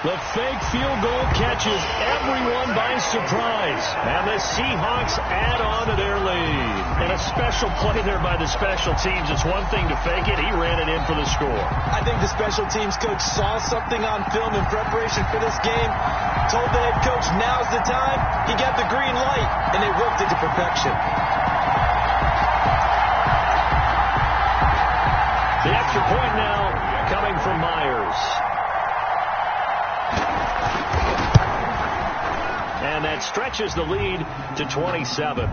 The fake field goal catches everyone by surprise. And the Seahawks add on to their lead. And a special play there by the special teams. It's one thing to fake it. He ran it in for the score. I think the special teams coach saw something on film in preparation for this game, told the head coach now's the time. He got the green light, and they worked it to perfection. The extra point now coming from Myers. And that stretches the lead to 27.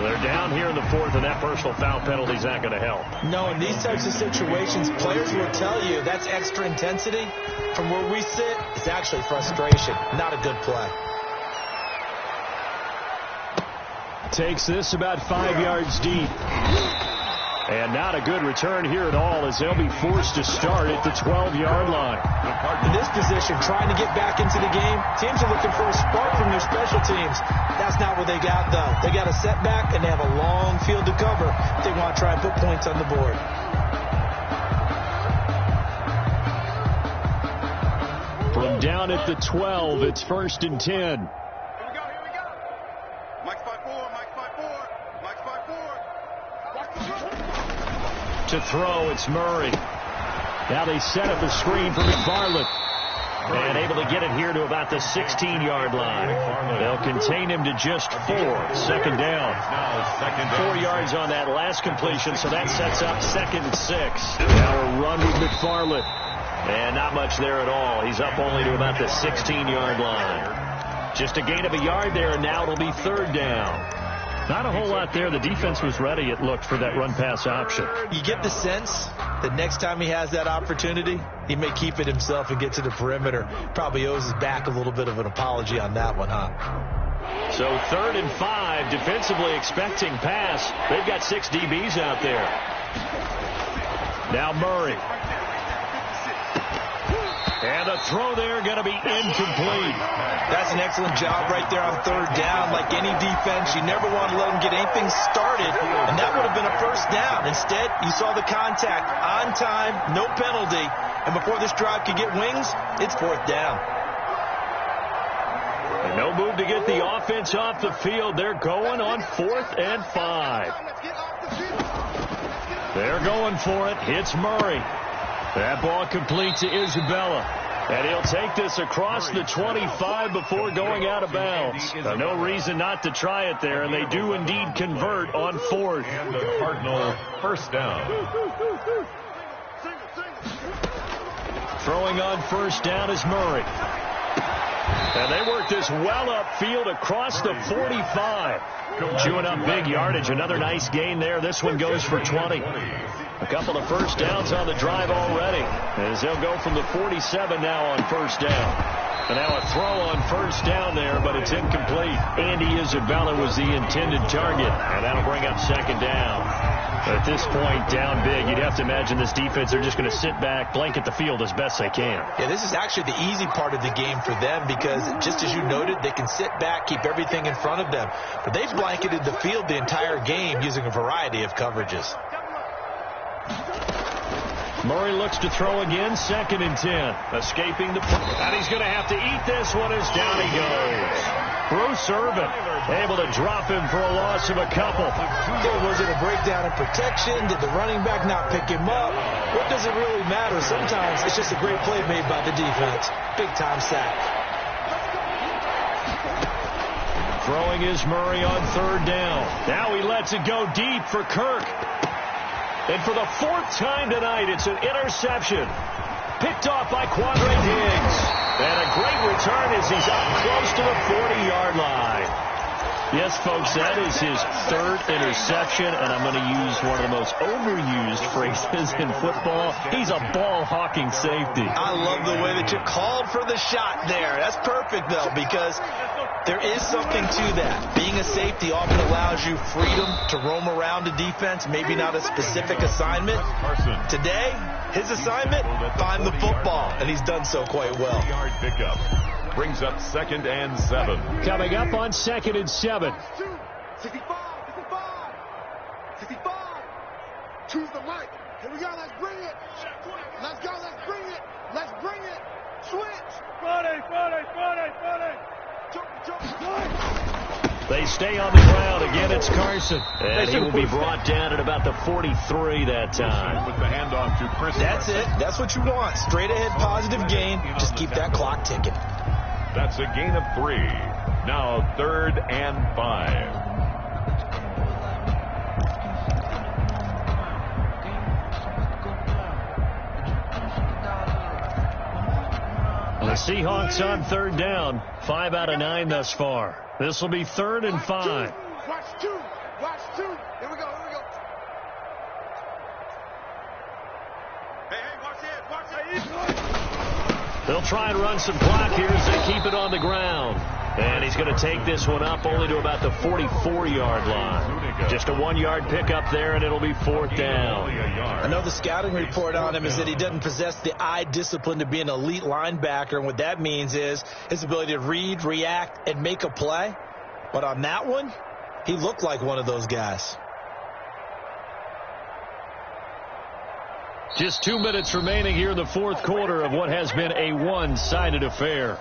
They're down here in the 4th, and that personal foul penalty is not going to help. No, in these types of situations, players will tell you that's extra intensity. From where we sit, it's actually frustration, not a good play. Takes this about 5 yards deep. And not a good return here at all, as they'll be forced to start at the 12-yard line. In this position, trying to get back into the game, teams are looking for a spark from their special teams. That's not what they got, though. They got a setback, and they have a long field to cover if they want to try and put points on the board. From down at the 12, it's 1st and 10. Here we go. Mike's 5-4, Mike's 5-4, Mike's 5-4. To throw, it's Murray. Now they set up a screen for McFarland. And able to get it here to about the 16-yard line. They'll contain him to just 4. 2nd down. 4 yards on that last completion, so that sets up 2nd and 6. Now a run with McFarland. And not much there at all. He's up only to about the 16-yard line. Just a gain of a yard there, and now it'll be 3rd down. Not a whole lot there. The defense was ready, it looked, for that run-pass option. You get the sense that next time he has that opportunity, he may keep it himself and get to the perimeter. Probably owes his back a little bit of an apology on that one, huh? So 3rd and 5, defensively expecting pass. They've got 6 DBs out there. Now Murray. And the throw there going to be incomplete. That's an excellent job right there on third down. Like any defense, you never want to let them get anything started, and that would have been a first down. Instead, you saw the contact on time, no penalty, and before this drive could get wings, it's fourth down. And no move to get the offense off the field. They're going on 4th and 5. They're going for it. Hits Murray. That ball complete to Isabella. And he'll take this across the 25 before going out of bounds. No reason not to try it there, and they do indeed convert on 4th. And the Cardinal first down. Throwing on first down is Murray. And they work this well upfield across the 45. Chewing up big yardage. Another nice gain there. This one goes for 20. A couple of first downs on the drive already, as they'll go from the 47 now on first down. And now a throw on first down there, but it's incomplete. Andy Isabella was the intended target, and that'll bring up second down. At this point, down big, you'd have to imagine this defense, they're just going to sit back, blanket the field as best they can. Yeah, this is actually the easy part of the game for them because, just as you noted, they can sit back, keep everything in front of them. But they've blanketed the field the entire game using a variety of coverages. Murray looks to throw again, 2nd and 10. Escaping the play. And he's going to have to eat this one as down he goes. Bruce Irvin able to drop him for a loss of a couple. Was it a breakdown in protection? Did the running back not pick him up? What does it really matter? Sometimes it's just a great play made by the defense. Big-time sack. Throwing is Murray on 3rd down. Now he lets it go deep for Kirk. And for the 4th time tonight, it's an interception. Picked off by Quandre Diggs. And a great return as he's up close to the 40-yard line. Yes, folks, that is his 3rd interception, and I'm going to use one of the most overused phrases in football. He's a ball-hawking safety. I love the way that you called for the shot there. That's perfect, though, because there is something to that. Being a safety often allows you freedom to roam around a defense, maybe not a specific assignment. Today, his assignment, find the football, and he's done so quite well. Yard pickup brings up 2nd and 7. Coming up on 2nd and 7. 65. Choose the mic. Here we go. Let's bring it. Let's go. Let's bring it. Let's bring it. Switch. Friday. They stay on the ground. Again, it's Carson. And he will be brought down at about the 43 that time. With the handoff to Chris. That's it. That's what you want. Straight ahead positive gain. Just keep that clock ticking. That's a gain of 3. Now 3rd and 5. The Seahawks on 3rd down. 5 out of 9 thus far. This will be 3rd and 5. Watch two. Here we go. Hey, watch it. They'll try and run some clock here as they keep it on the ground. And he's going to take this one up only to about the 44-yard line. Just a 1-yard pickup there, and it'll be 4th down. I know the scouting report on him is that he doesn't possess the eye discipline to be an elite linebacker, and what that means is his ability to read, react, and make a play. But on that one, he looked like one of those guys. Just 2 minutes remaining here in the 4th quarter of what has been a one-sided affair.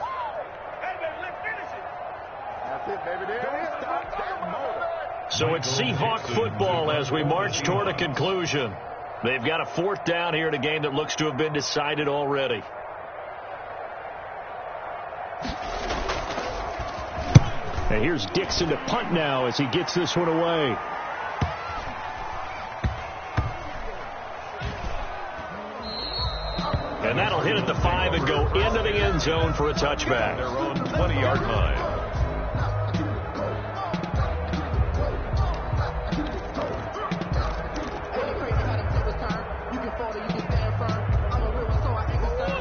So it's Seahawk football as we march toward a conclusion. They've got a 4th down here in a game that looks to have been decided already. And here's Dixon to punt now as he gets this one away. And that'll hit at the 5 and go into the end zone for a touchback. Their own 20-yard line.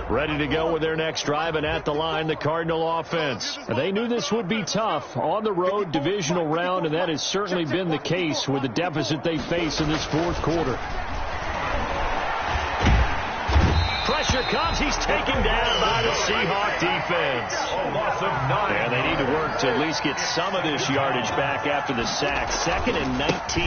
Ready to go with their next drive, and at the line, the Cardinal offense. They knew this would be tough on the road divisional round, and that has certainly been the case with the deficit they face in this 4th quarter. Pressure comes. He's taken down by the Seahawk defense. A loss of 9. And they need to work to at least get some of this yardage back after the sack. 2nd and 19.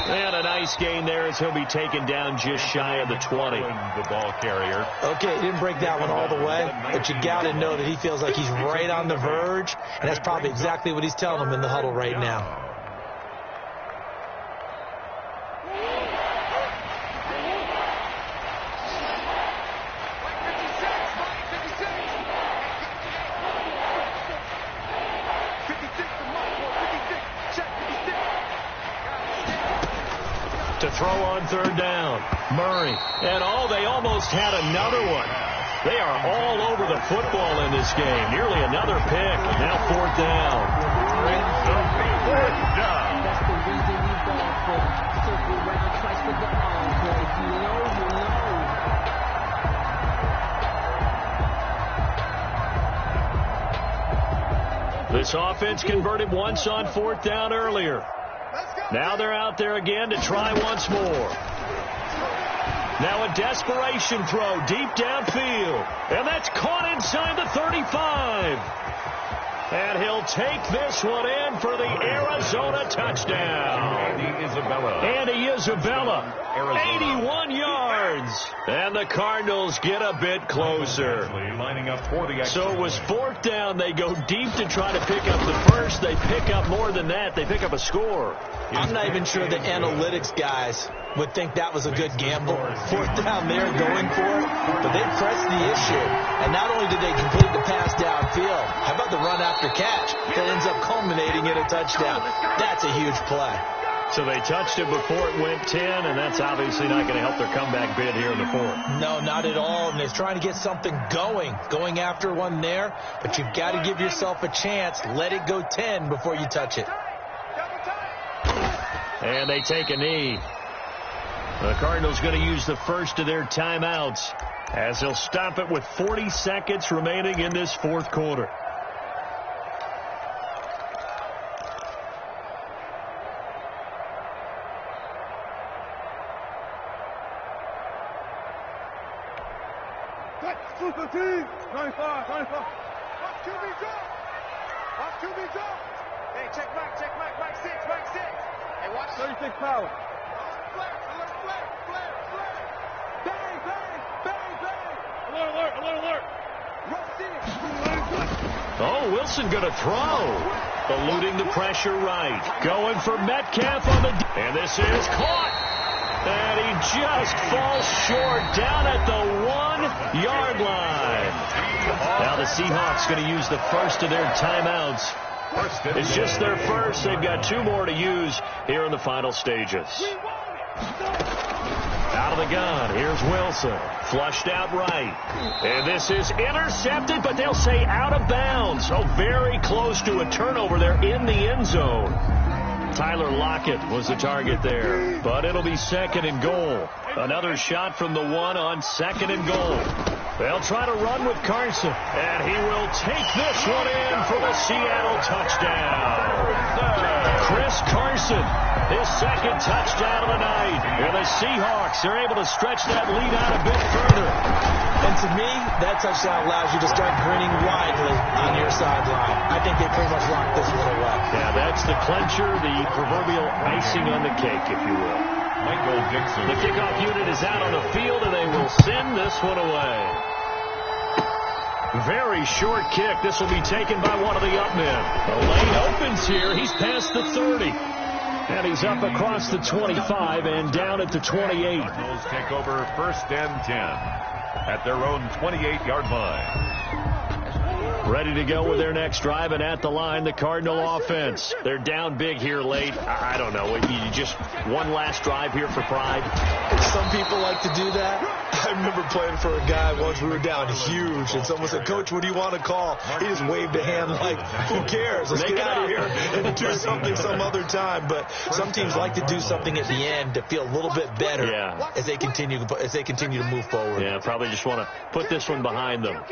And a nice gain there as he'll be taken down just shy of the 20. The ball carrier. Okay, he didn't break that one all the way, but you got to know that he feels like he's right on the verge, and that's probably exactly what he's telling him in the huddle right now. To throw on 3rd down. Murray. And they almost had another one. They are all over the football in this game. Nearly another pick. Now 4th down. That's the reason we ball for. Circle round twice for the encore. If you know, you know. This offense converted once on 4th down earlier. Now they're out there again to try once more. Now a desperation throw deep downfield. And that's caught inside the 35. And he'll take this one in for the Arizona touchdown. Andy Isabella. 81 yards. And the Cardinals get a bit closer. Lining up for the so it was 4th down. They go deep to try to pick up the first. They pick up more than that. They pick up a score. I'm not even sure the analytics guys would think that was a good gamble. 4th down there going for it, but they pressed the issue. And not only did they complete the pass downfield, how about the run after catch that ends up culminating in a touchdown? That's a huge play. So they touched it before it went 10, and that's obviously not going to help their comeback bid here in the 4th. No, not at all. And they're trying to get something going after one there. But you've got to give yourself a chance. Let it go 10 before you touch it. And they take a knee. The Cardinals going to use the first of their timeouts as they'll stop it with 40 seconds remaining in this 4th quarter. Super team. 95. Watch QB drop. Watch QB drop. Hey, check Mike. Mike 6. Hey, watch 36 power. Flare. Bang. Alert. Rush in. Oh, Wilson going to throw. Eluding the pressure right. Going for Metcalf on the... And this is caught. And he just falls short down at the 1-yard line. Now the Seahawks going to use the first of their timeouts. It's just their first. They've got 2 more to use here in the final stages. Out of the gun. Here's Wilson. Flushed out right. And this is intercepted, but they'll say out of bounds. So very close to a turnover there in the end zone. Tyler Lockett was the target there, but it'll be 2nd and goal. Another shot from the 1 on 2nd and goal. They'll try to run with Carson, and he will take this one in for the Seattle touchdown. Chris Carson, his 2nd touchdown of the night. And the Seahawks are able to stretch that lead out a bit further. And to me, that touchdown allows you to start grinning widely on your sideline. I think they pretty much locked this one away. Yeah, that's the clincher, the proverbial icing on the cake, if you will. Michael Dixon. The kickoff unit is out on the field, and they will send this one away. Very short kick. This will be taken by one of the up men. The lane opens here. He's past the 30. And he's up across the 25 and down at the 28. Cardinals take over 1st and 10 at their own 28-yard line. Ready to go with their next drive, and at the line, the Cardinal offense. They're down big here late. I don't know. You just one last drive here for pride. Some people like to do that. I remember playing for a guy once. We were down huge, and someone said, "Coach, what do you want to call?" He just waved a hand like, "Who cares? Let's get out of here and do something some other time." But some teams like to do something at the end to feel a little bit better as they continue to move forward. Yeah, probably just want to put this one behind them.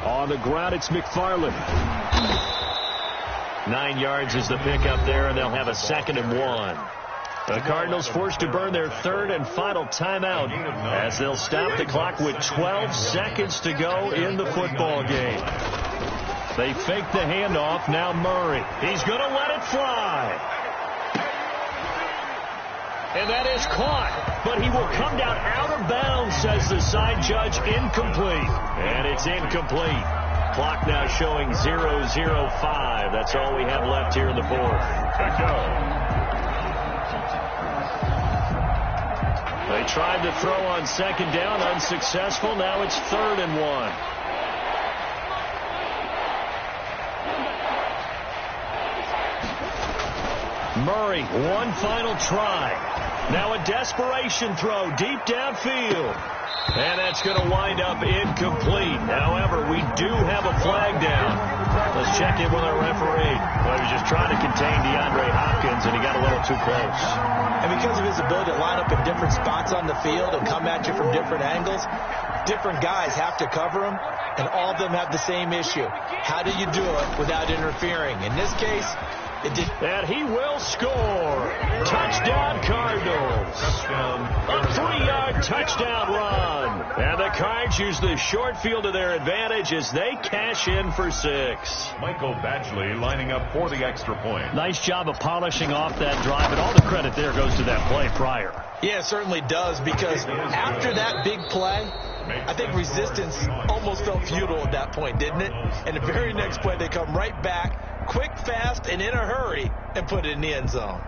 On the ground, it's McFarland. 9 yards is the pickup there, and they'll have a 2nd and 1. The Cardinals forced to burn their third and final timeout as they'll stop the clock with 12 seconds to go in the football game. They fake the handoff. Now Murray. He's going to let it fly. And that is caught. But he will come down out of bounds, says the side judge. Incomplete. And it's incomplete. Clock now showing 0:05. That's all we have left here in the fourth. They tried to throw on second down, unsuccessful. Now it's 3rd and 1. Murray, one final try. Now a desperation throw deep downfield. And that's going to wind up incomplete. However, we do have a flag down. Let's check in with our referee. Well, he was just trying to contain DeAndre Hopkins, and he got a little too close. And because of his ability to line up in different spots on the field and come at you from different angles, different guys have to cover him, and all of them have the same issue. How do you do it without interfering? In this case, it did. And he will score. Touchdown, Cardinals. A 3-yard touchdown run. And the Cards use the short field to their advantage as they cash in for 6. Michael Badgley lining up for the extra point. Nice job of polishing off that drive, and all the credit there goes to that play prior. Yeah, it certainly does, because after that big play, I think resistance almost felt futile at that point, didn't it? And the very next play, they come right back, quick, fast, and in a hurry, and put it in the end zone.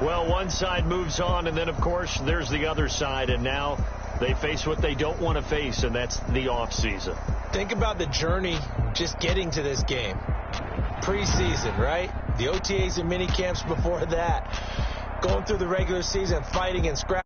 Well, one side moves on, and then, of course, there's the other side, and now they face what they don't want to face, and that's the offseason. Think about the journey just getting to this game. Preseason, right? The OTAs and mini camps before that. Going through the regular season, fighting and scrapping.